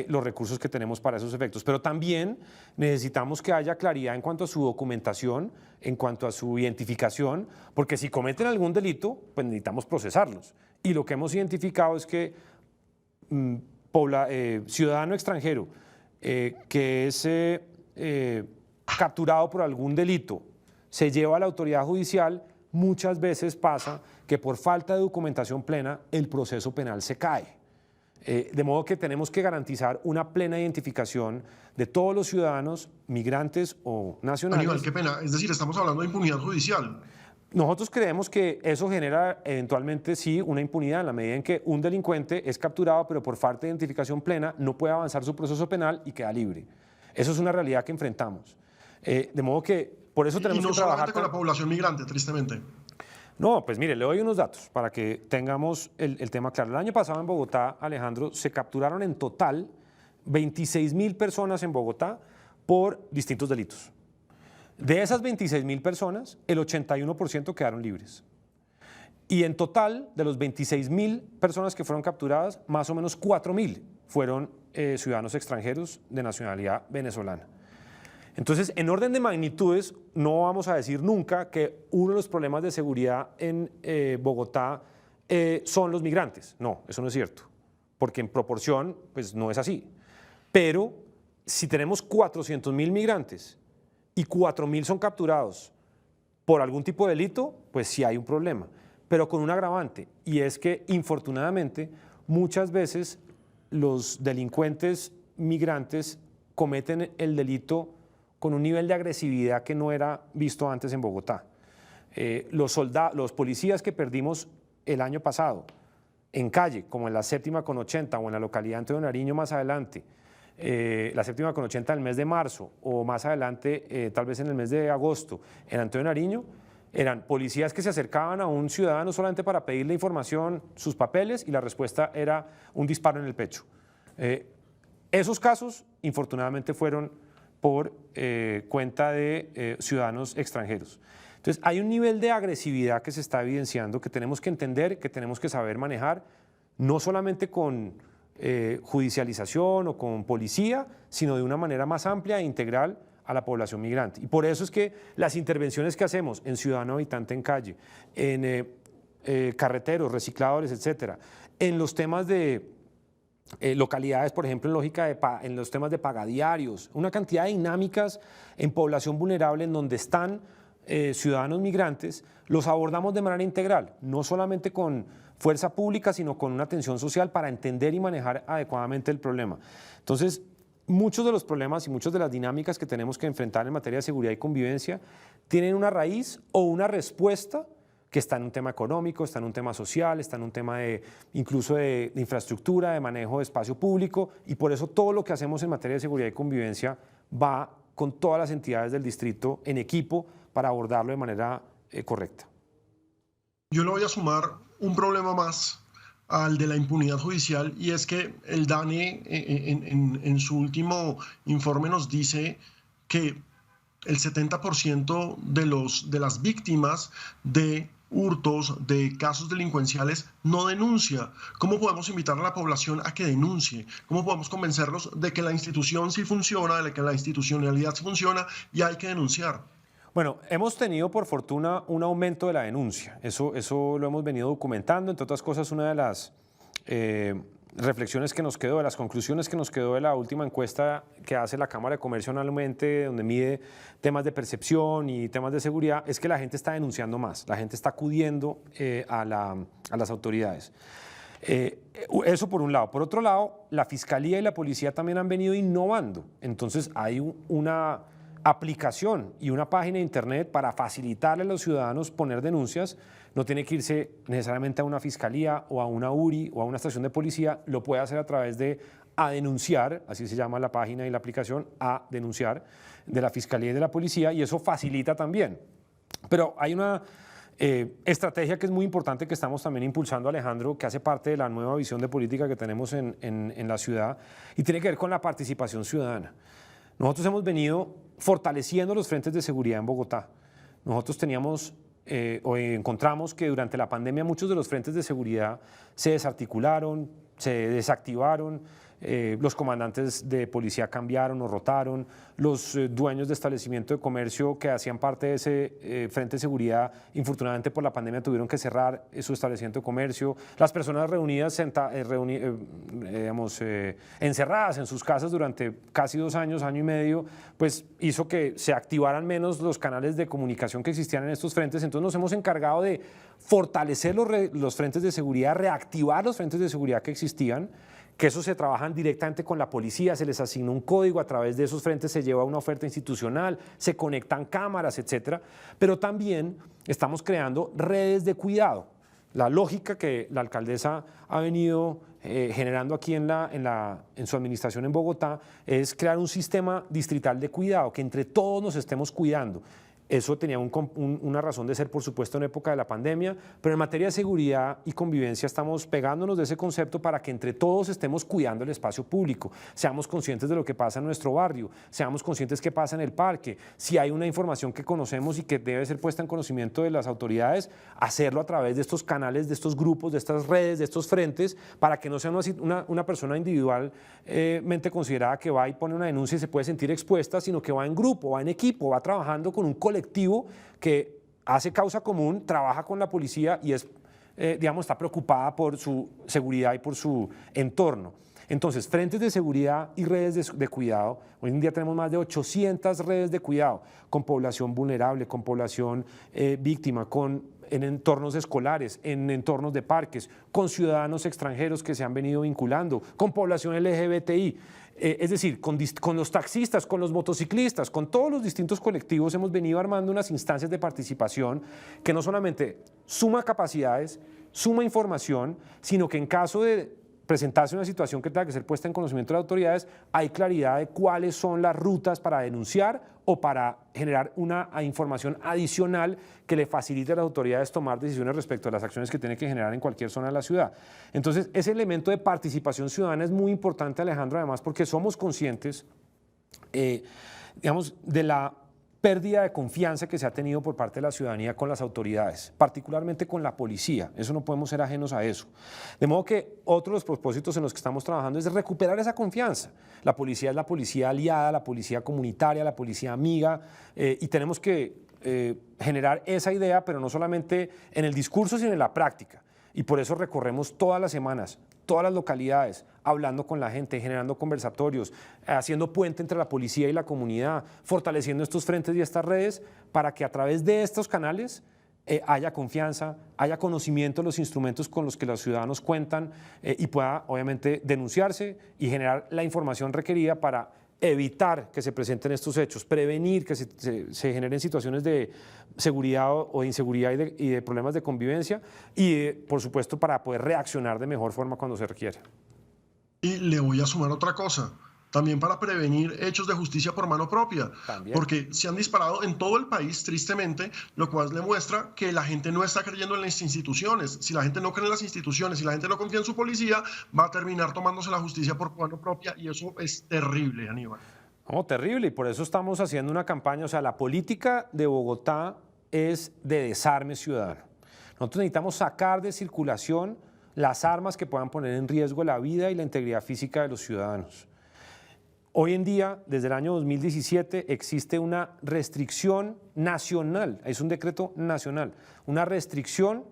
los recursos que tenemos para esos efectos. Pero también necesitamos que haya claridad en cuanto a su documentación, en cuanto a su identificación, porque si cometen algún delito, pues necesitamos procesarlos. Y lo que hemos identificado es que ciudadano extranjero que es capturado por algún delito, se lleva a la autoridad judicial, muchas veces pasa que por falta de documentación plena el proceso penal se cae. De modo que tenemos que garantizar una plena identificación de todos los ciudadanos, migrantes o nacionales. Aníbal, qué pena. Es decir, estamos hablando de impunidad judicial. Nosotros creemos que eso genera eventualmente sí una impunidad en la medida en que un delincuente es capturado pero por falta de identificación plena no puede avanzar su proceso penal y queda libre. Eso es una realidad que enfrentamos. De modo que por eso tenemos que trabajar. Y no solamente con la población migrante, tristemente. No, pues mire, le doy unos datos para que tengamos el tema claro. El año pasado en Bogotá, Alejandro, se capturaron en total 26.000 personas en Bogotá por distintos delitos. De esas 26.000 personas, el 81% quedaron libres. Y en total, de los 26.000 personas que fueron capturadas, más o menos 4.000 fueron ciudadanos extranjeros de nacionalidad venezolana. Entonces, en orden de magnitudes, no vamos a decir nunca que uno de los problemas de seguridad en Bogotá son los migrantes. No, eso no es cierto, porque en proporción, pues no es así. Pero si tenemos 400.000 migrantes y 4.000 son capturados por algún tipo de delito, pues sí hay un problema, pero con un agravante, y es que, infortunadamente, muchas veces los delincuentes migrantes cometen el delito con un nivel de agresividad que no era visto antes en Bogotá. Los policías que perdimos el año pasado en calle, como en la 7ª con 80 o en la localidad de Antonio Nariño más adelante, la 7ª con 80 del mes de marzo o más adelante, tal vez en el mes de agosto, en Antonio Nariño, eran policías que se acercaban a un ciudadano solamente para pedirle información, sus papeles, y la respuesta era un disparo en el pecho. Esos casos, infortunadamente, fueron por cuenta de ciudadanos extranjeros. Entonces, hay un nivel de agresividad que se está evidenciando, que tenemos que entender, que tenemos que saber manejar, no solamente con judicialización o con policía, sino de una manera más amplia e integral a la población migrante. Y por eso es que las intervenciones que hacemos en ciudadano habitante en calle, en carreteros, recicladores, etcétera, en los temas de localidades, por ejemplo, en los temas de pagadiarios, una cantidad de dinámicas en población vulnerable en donde están ciudadanos migrantes, los abordamos de manera integral, no solamente con fuerza pública, sino con una atención social para entender y manejar adecuadamente el problema. Entonces, muchos de los problemas y muchas de las dinámicas que tenemos que enfrentar en materia de seguridad y convivencia tienen una raíz o una respuesta que está en un tema económico, está en un tema social, está en un tema incluso de infraestructura, de manejo de espacio público, y por eso todo lo que hacemos en materia de seguridad y convivencia va con todas las entidades del distrito en equipo para abordarlo de manera correcta. Yo le voy a sumar un problema más al de la impunidad judicial, y es que el DANE en su último informe nos dice que el 70% de las víctimas de hurtos, de casos delincuenciales, no denuncia. ¿Cómo podemos invitar a la población a que denuncie? ¿Cómo podemos convencerlos de que la institución sí funciona, de que la institucionalidad sí funciona y hay que denunciar? Bueno, hemos tenido por fortuna un aumento de la denuncia. Eso lo hemos venido documentando. Entre otras cosas, una de las reflexiones que nos quedó, de las conclusiones que nos quedó de la última encuesta que hace la Cámara de Comercio anualmente, donde mide temas de percepción y temas de seguridad, es que la gente está denunciando más, la gente está acudiendo a las autoridades. Eso por un lado. Por otro lado, la Fiscalía y la Policía también han venido innovando. Entonces hay una aplicación y una página de internet para facilitarle a los ciudadanos poner denuncias. No tiene que irse necesariamente a una fiscalía o a una URI o a una estación de policía, lo puede hacer a través de A Denunciar, así se llama la página y la aplicación, A Denunciar, de la Fiscalía y de la Policía, y eso facilita también. Pero hay una estrategia que es muy importante que estamos también impulsando, Alejandro, que hace parte de la nueva visión de política que tenemos en la ciudad, y tiene que ver con la participación ciudadana. Nosotros hemos venido fortaleciendo los frentes de seguridad en Bogotá. Nosotros teníamos o encontramos que durante la pandemia muchos de los frentes de seguridad se desarticularon, se desactivaron, los comandantes de policía cambiaron o rotaron, los dueños de establecimiento de comercio que hacían parte de ese frente de seguridad, infortunadamente por la pandemia tuvieron que cerrar su establecimiento de comercio, las personas reunidas, encerradas en sus casas durante casi 2 años, año y medio, pues hizo que se activaran menos los canales de comunicación que existían en estos frentes. Entonces nos hemos encargado de fortalecer los frentes de seguridad, reactivar los frentes de seguridad que existían, que esos se trabajan directamente con la policía, se les asigna un código, a través de esos frentes se lleva una oferta institucional, se conectan cámaras, etcétera, pero también estamos creando redes de cuidado. La lógica que la alcaldesa ha venido generando aquí en su administración en Bogotá es crear un sistema distrital de cuidado, que entre todos nos estemos cuidando. Eso tenía una razón de ser, por supuesto, en época de la pandemia, pero en materia de seguridad y convivencia estamos pegándonos de ese concepto para que entre todos estemos cuidando el espacio público, seamos conscientes de lo que pasa en nuestro barrio, seamos conscientes de qué pasa en el parque, si hay una información que conocemos y que debe ser puesta en conocimiento de las autoridades, hacerlo a través de estos canales, de estos grupos, de estas redes, de estos frentes, para que no sea una persona individualmente considerada que va y pone una denuncia y se puede sentir expuesta, sino que va en grupo, va en equipo, va trabajando con un colectivo que hace causa común, trabaja con la policía y está preocupada por su seguridad y por su entorno. Entonces, frentes de seguridad y redes de cuidado, hoy en día tenemos más de 800 redes de cuidado, con población vulnerable, con población víctima, en entornos escolares, en entornos de parques, con ciudadanos extranjeros que se han venido vinculando, con población LGBTI. Es decir, con los taxistas, con los motociclistas, con todos los distintos colectivos hemos venido armando unas instancias de participación que no solamente suma capacidades, suma información, sino que en caso de presentarse una situación que tenga que ser puesta en conocimiento de las autoridades, hay claridad de cuáles son las rutas para denunciar o para generar una información adicional que le facilite a las autoridades tomar decisiones respecto a las acciones que tienen que generar en cualquier zona de la ciudad. Entonces, ese elemento de participación ciudadana es muy importante, Alejandro, además porque somos conscientes, de la pérdida de confianza que se ha tenido por parte de la ciudadanía con las autoridades, particularmente con la policía. Eso no podemos ser ajenos a eso. De modo que otro de los propósitos en los que estamos trabajando es recuperar esa confianza. La policía es la policía aliada, la policía comunitaria, la policía amiga, y tenemos que generar esa idea, pero no solamente en el discurso, sino en la práctica. Y por eso recorremos todas las semanas, todas las localidades, hablando con la gente, generando conversatorios, haciendo puente entre la policía y la comunidad, fortaleciendo estos frentes y estas redes para que a través de estos canales haya confianza, haya conocimiento de los instrumentos con los que los ciudadanos cuentan y pueda, obviamente, denunciarse y generar la información requerida para evitar que se presenten estos hechos, prevenir que se generen situaciones de seguridad o de inseguridad y de problemas de convivencia y, por supuesto, para poder reaccionar de mejor forma cuando se requiere. Y le voy a sumar otra cosa, también para prevenir hechos de justicia por mano propia, porque se han disparado en todo el país, tristemente, lo cual le muestra que la gente no está creyendo en las instituciones. Si la gente no cree en las instituciones, si la gente no confía en su policía, va a terminar tomándose la justicia por mano propia y eso es terrible, Aníbal. No, terrible, y por eso estamos haciendo una campaña. O sea, la política de Bogotá es de desarme ciudadano. Nosotros necesitamos sacar de circulación las armas que puedan poner en riesgo la vida y la integridad física de los ciudadanos. Hoy en día, desde el año 2017, existe una restricción nacional, es un decreto nacional, una restricción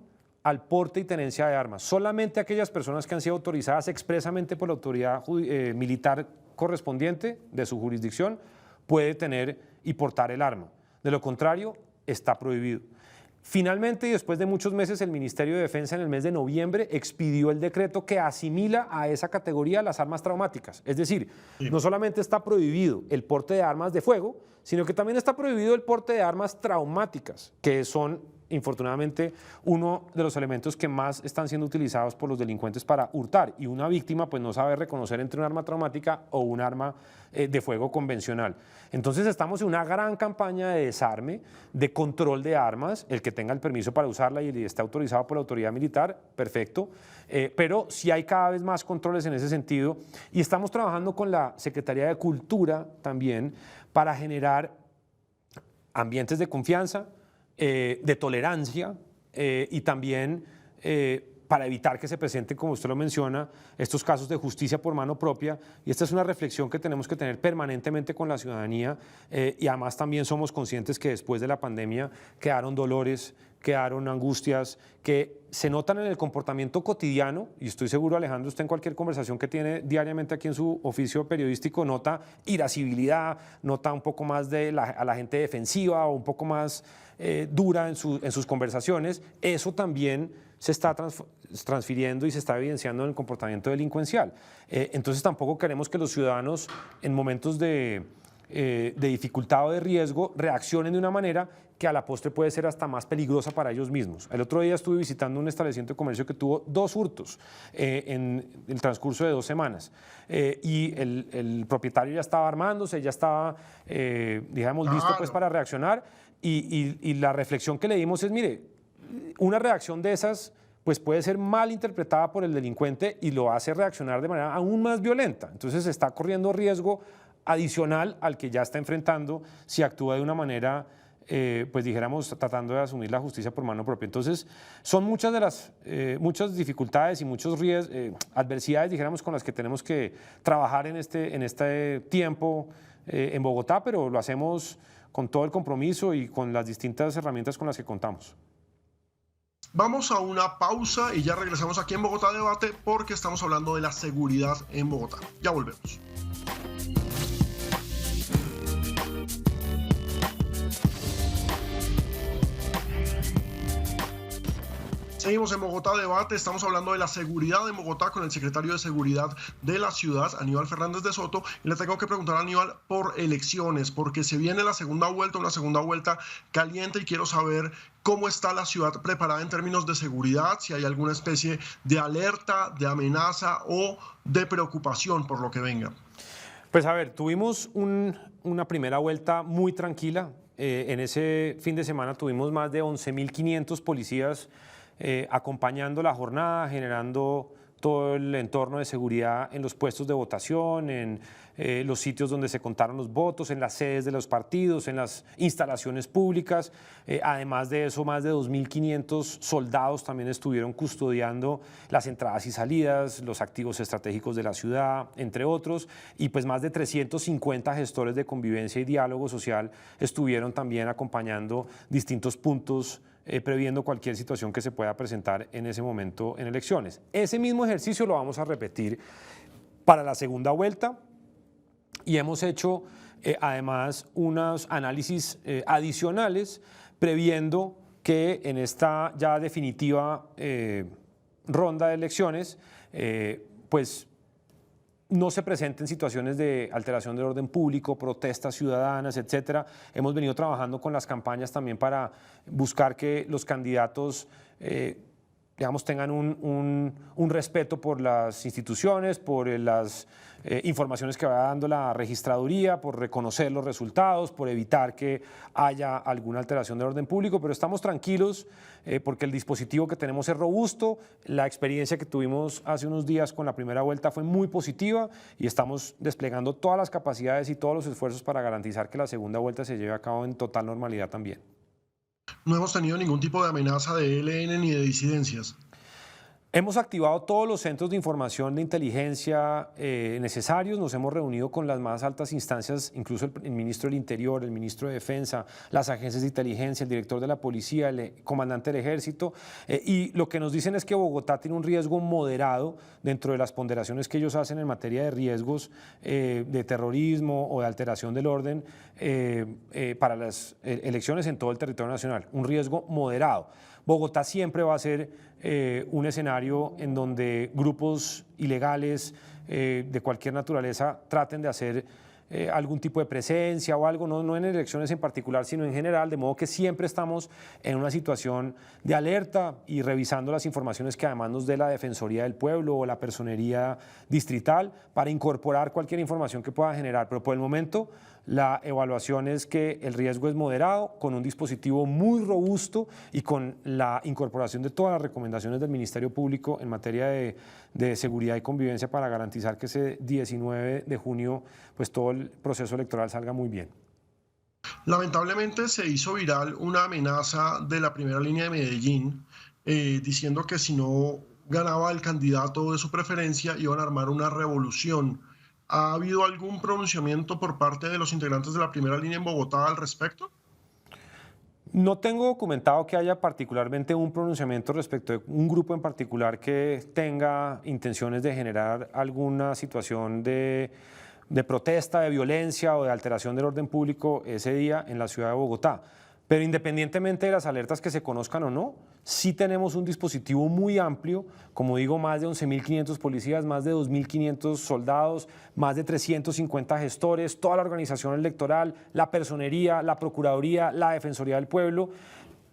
al porte y tenencia de armas. Solamente aquellas personas que han sido autorizadas expresamente por la autoridad militar correspondiente de su jurisdicción puede tener y portar el arma. De lo contrario, está prohibido. Finalmente, y después de muchos meses, el Ministerio de Defensa en el mes de noviembre expidió el decreto que asimila a esa categoría las armas traumáticas. Es decir, no solamente está prohibido el porte de armas de fuego, sino que también está prohibido el porte de armas traumáticas, que son, infortunadamente, uno de los elementos que más están siendo utilizados por los delincuentes para hurtar. Y una víctima pues no sabe reconocer entre un arma traumática o un arma de fuego convencional. Entonces estamos en una gran campaña de desarme, de control de armas. El que tenga el permiso para usarla y esté autorizado por la autoridad militar, perfecto. Pero sí hay cada vez más controles en ese sentido. Y estamos trabajando con la Secretaría de Cultura también para generar ambientes de confianza, de tolerancia y también para evitar que se presenten, como usted lo menciona, estos casos de justicia por mano propia. Y esta es una reflexión que tenemos que tener permanentemente con la ciudadanía, y además también somos conscientes que después de la pandemia quedaron dolores, quedaron angustias que se notan en el comportamiento cotidiano, y estoy seguro, Alejandro, usted en cualquier conversación que tiene diariamente aquí en su oficio periodístico nota irascibilidad, nota un poco más a la gente defensiva o un poco más dura en sus conversaciones. Eso también se está transfiriendo y se está evidenciando en el comportamiento delincuencial. Entonces tampoco queremos que los ciudadanos en momentos de dificultad o de riesgo reaccionen de una manera que a la postre puede ser hasta más peligrosa para ellos mismos. El otro día estuve visitando un establecimiento de comercio que tuvo 2 hurtos en el transcurso de 2 semanas, y el propietario ya estaba armándose, ya estaba, digamos, listo pues para reaccionar, y la reflexión que le dimos es, mire, una reacción de esas pues puede ser mal interpretada por el delincuente y lo hace reaccionar de manera aún más violenta. Entonces está corriendo riesgo adicional al que ya está enfrentando si actúa de una manera, pues dijéramos, tratando de asumir la justicia por mano propia. Entonces son muchas de las muchas dificultades y muchos adversidades, dijéramos, con las que tenemos que trabajar en este tiempo en Bogotá, pero lo hacemos con todo el compromiso y con las distintas herramientas con las que contamos. Vamos a una pausa y ya regresamos aquí en Bogotá Debate, porque estamos hablando de la seguridad en Bogotá. Ya volvemos. Seguimos en Bogotá Debate, estamos hablando de la seguridad en Bogotá con el secretario de Seguridad de la ciudad, Aníbal Fernández de Soto, y le tengo que preguntar a Aníbal por elecciones, porque se viene la segunda vuelta, una segunda vuelta caliente, y quiero saber cómo está la ciudad preparada en términos de seguridad, si hay alguna especie de alerta, de amenaza o de preocupación por lo que venga. Pues a ver, tuvimos una primera vuelta muy tranquila. En ese fin de semana tuvimos más de 11.500 policías acompañando la jornada, generando todo el entorno de seguridad en los puestos de votación, en los sitios donde se contaron los votos, en las sedes de los partidos, en las instalaciones públicas. Además de eso, más de 2.500 soldados también estuvieron custodiando las entradas y salidas, los activos estratégicos de la ciudad, entre otros, y pues más de 350 gestores de convivencia y diálogo social estuvieron también acompañando distintos puntos, previendo cualquier situación que se pueda presentar en ese momento en elecciones. Ese mismo ejercicio lo vamos a repetir para la segunda vuelta, y hemos hecho además unos análisis adicionales previendo que en esta ya definitiva ronda de elecciones pues no se presenten situaciones de alteración del orden público, protestas ciudadanas, etcétera. Hemos venido trabajando con las campañas también para buscar que los candidatos digamos, tengan un respeto por las instituciones, por las informaciones que va dando la registraduría, por reconocer los resultados, por evitar que haya alguna alteración del orden público, pero estamos tranquilos porque el dispositivo que tenemos es robusto. La experiencia que tuvimos hace unos días con la primera vuelta fue muy positiva y estamos desplegando todas las capacidades y todos los esfuerzos para garantizar que la segunda vuelta se lleve a cabo en total normalidad también. No hemos tenido ningún tipo de amenaza de ELN ni de disidencias. Hemos activado todos los centros de información de inteligencia necesarios, nos hemos reunido con las más altas instancias, incluso el ministro del Interior, el ministro de Defensa, las agencias de inteligencia, el director de la policía, el comandante del ejército, y lo que nos dicen es que Bogotá tiene un riesgo moderado dentro de las ponderaciones que ellos hacen en materia de riesgos de terrorismo o de alteración del orden para las elecciones en todo el territorio nacional, un riesgo moderado. Bogotá siempre va a ser un escenario en donde grupos ilegales de cualquier naturaleza traten de hacer algún tipo de presencia o algo, no en elecciones en particular, sino en general, de modo que siempre estamos en una situación de alerta y revisando las informaciones que además nos dé la Defensoría del Pueblo o la Personería Distrital para incorporar cualquier información que pueda generar. Pero por el momento la evaluación es que el riesgo es moderado, con un dispositivo muy robusto y con la incorporación de todas las recomendaciones del Ministerio Público en materia de seguridad y convivencia para garantizar que ese 19 de junio pues todo el proceso electoral salga muy bien. Lamentablemente se hizo viral una amenaza de la primera línea de Medellín diciendo que si no ganaba el candidato de su preferencia, iban a armar una revolución. ¿Ha habido algún pronunciamiento por parte de los integrantes de la primera línea en Bogotá al respecto? No tengo documentado que haya particularmente un pronunciamiento respecto de un grupo en particular que tenga intenciones de generar alguna situación de protesta, de violencia o de alteración del orden público ese día en la ciudad de Bogotá. Pero independientemente de las alertas que se conozcan o no, sí tenemos un dispositivo muy amplio, como digo, más de 11.500 policías, más de 2.500 soldados, más de 350 gestores, toda la organización electoral, la personería, la procuraduría, la defensoría del pueblo,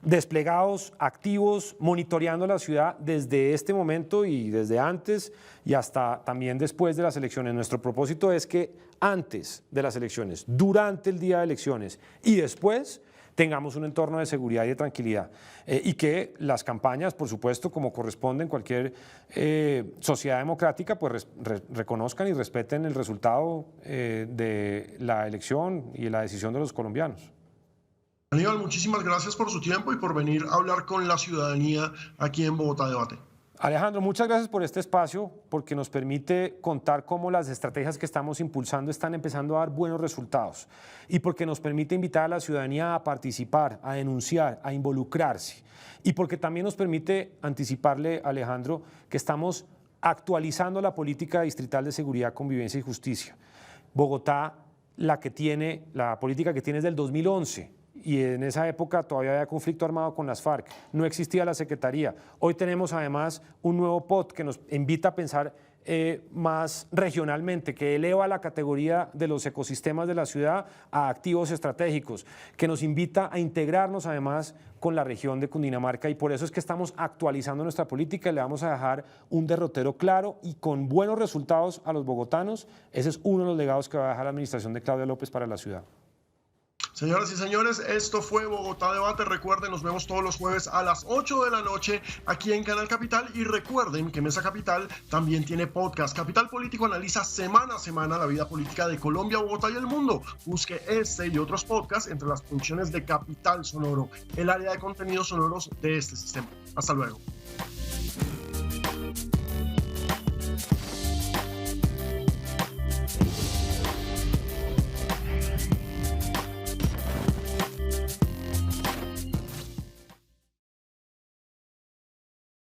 desplegados, activos, monitoreando la ciudad desde este momento y desde antes y hasta también después de las elecciones. Nuestro propósito es que antes de las elecciones, durante el día de elecciones y después tengamos un entorno de seguridad y de tranquilidad y que las campañas, por supuesto, como corresponde en cualquier sociedad democrática, pues reconozcan y respeten el resultado de la elección y la decisión de los colombianos. Aníbal, muchísimas gracias por su tiempo y por venir a hablar con la ciudadanía aquí en Bogotá Debate. Alejandro, muchas gracias por este espacio, porque nos permite contar cómo las estrategias que estamos impulsando están empezando a dar buenos resultados y porque nos permite invitar a la ciudadanía a participar, a denunciar, a involucrarse y porque también nos permite anticiparle, Alejandro, que estamos actualizando la política distrital de seguridad, convivencia y justicia. Bogotá, la política que tiene es del 2011. Y en esa época todavía había conflicto armado con las FARC, no existía la Secretaría. Hoy tenemos además un nuevo POT que nos invita a pensar más regionalmente, que eleva la categoría de los ecosistemas de la ciudad a activos estratégicos, que nos invita a integrarnos además con la región de Cundinamarca y por eso es que estamos actualizando nuestra política y le vamos a dejar un derrotero claro y con buenos resultados a los bogotanos. Ese es uno de los legados que va a dejar la administración de Claudia López para la ciudad. Señoras y señores, esto fue Bogotá Debate. Recuerden, nos vemos todos los jueves a las 8 de la noche aquí en Canal Capital. Y recuerden que Mesa Capital también tiene podcast. Capital Político analiza semana a semana la vida política de Colombia, Bogotá y el mundo. Busque este y otros podcasts entre las funciones de Capital Sonoro, el área de contenidos sonoros de este sistema. Hasta luego.